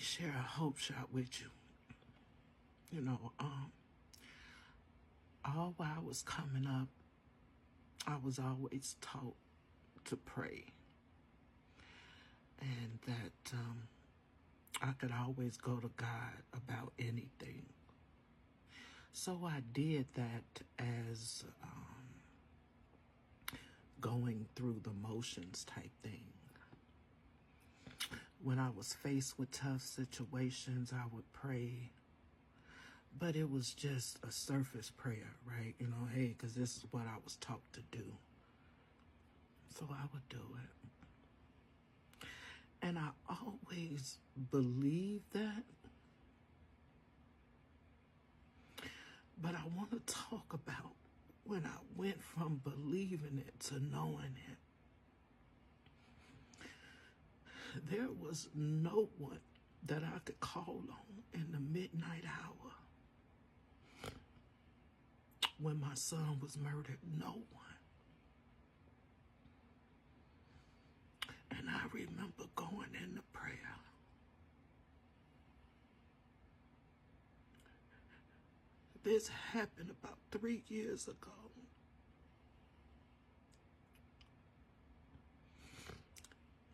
share a hope shot with you. You know, all while I was coming up, I was always taught to pray, and that I could always go to God about anything. So I did that as going through the motions type thing. When I was faced with tough situations, I would pray, but it was just a surface prayer, right? You know, hey, because this is what I was taught to do. So I would do it. And I always believed that. But I want to talk about when I went from believing it to knowing it. There was no one that I could call on in the midnight hour when my son was murdered. No one. And I remember going into prayer. This happened about 3 years ago.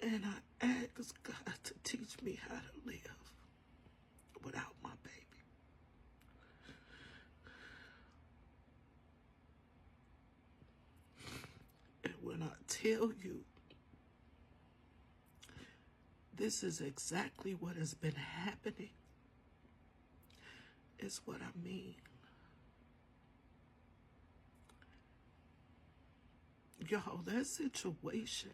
And I asked God to teach me how to live without my baby. And when I tell you, this is exactly what has been happening, it's what I mean. Y'all, that situation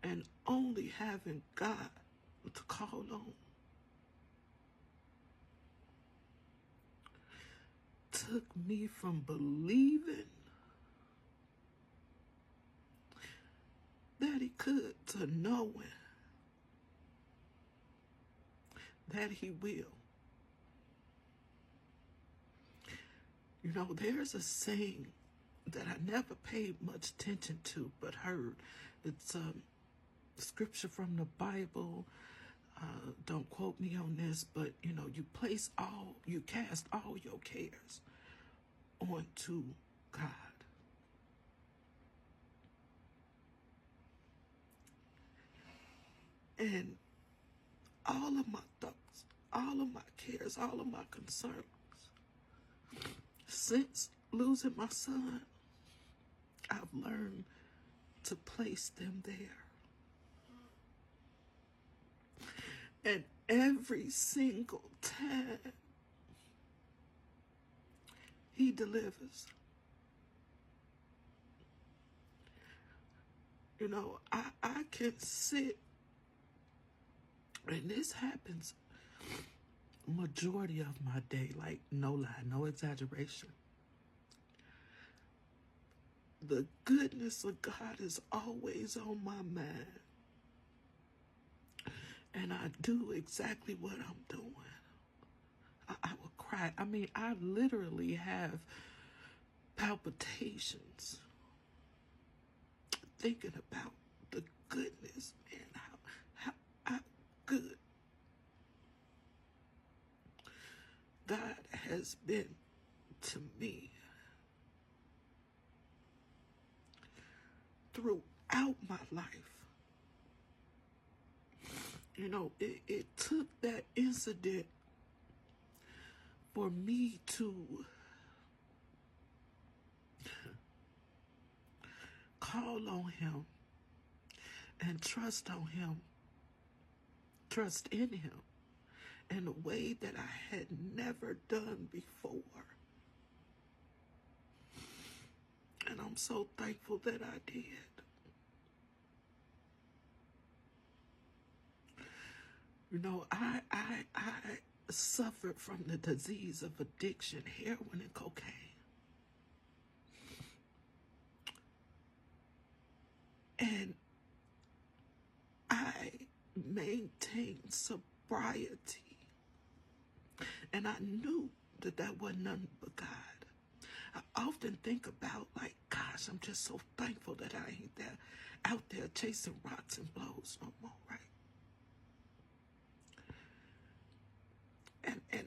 and only having God to call on took me from believing that he could to knowing that he will. You know, there's a saying that I never paid much attention to but heard. It's scripture from the Bible. Don't quote me on this, but you know, you cast all your cares onto God. And all of my thoughts, all of my cares, all of my concerns, since losing my son, I've learned to place them there. And every single time, he delivers. You know, I can sit, and this happens majority of my day, like no lie, no exaggeration. The goodness of God is always on my mind. And I do exactly what I'm doing. I will cry. I mean, I literally have palpitations thinking about the goodness, man, how good God has been to me throughout my life. You know, it took that incident for me to call on him and trust on him, trust in him in a way that I had never done before. And I'm so thankful that I did. You know, I suffered from the disease of addiction, heroin and cocaine. And I maintained sobriety. And I knew that that wasn't nothing but God. I often think about, like, gosh, I'm just so thankful that I ain't out there chasing rocks and blows no more, right?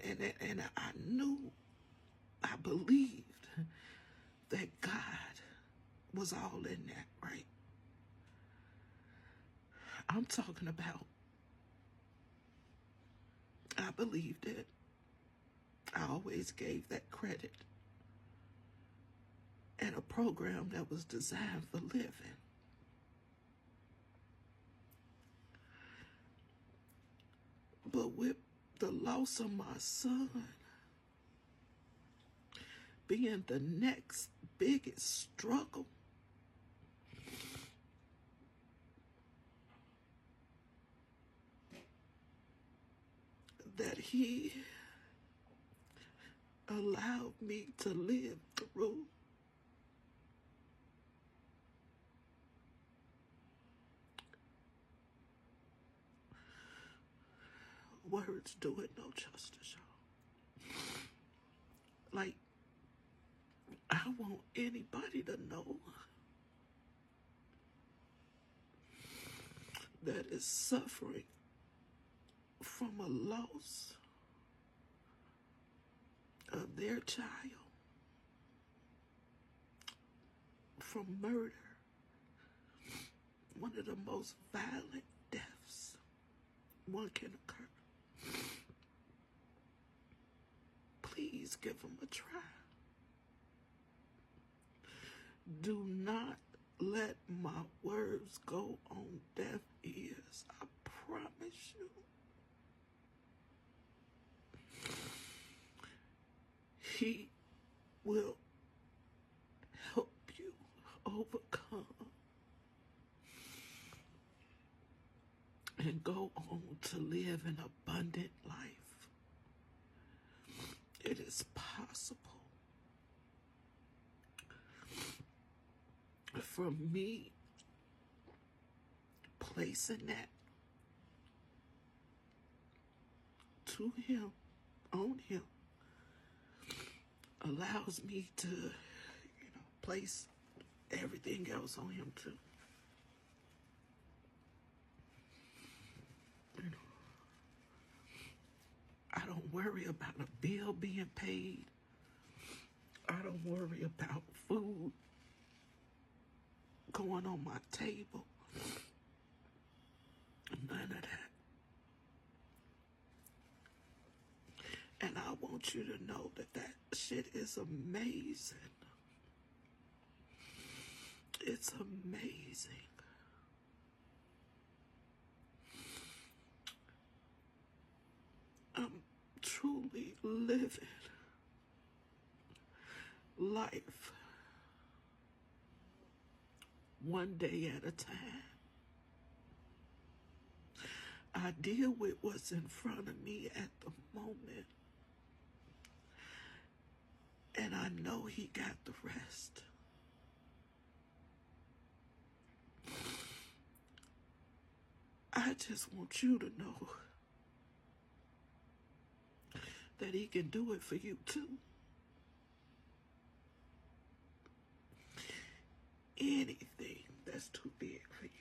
And I knew, I believed that God was all in that, right? I'm talking about, I believed it. I always gave that credit. And a program that was designed for living. But with the loss of my son being the next biggest struggle, that he allowed me to live through, words do it no justice, y'all. Like, I want anybody to know that is suffering from a loss of their child, from murder, one of the most violent deaths one can occur. Please give them a try. Do not let my words go on deaf ears. I promise you. He will help you overcome and go on to live an abundant life. It is possible for me placing that to him, on him, allows me to, place everything else on him too. I don't worry about a bill being paid. I don't worry about food going on my table. None of that. And I want you to know that that shit is amazing. It's amazing. I'm truly living life one day at a time. I deal with what's in front of me at the moment. And I know he got the rest. I just want you to know that he can do it for you too. Anything that's too big for you.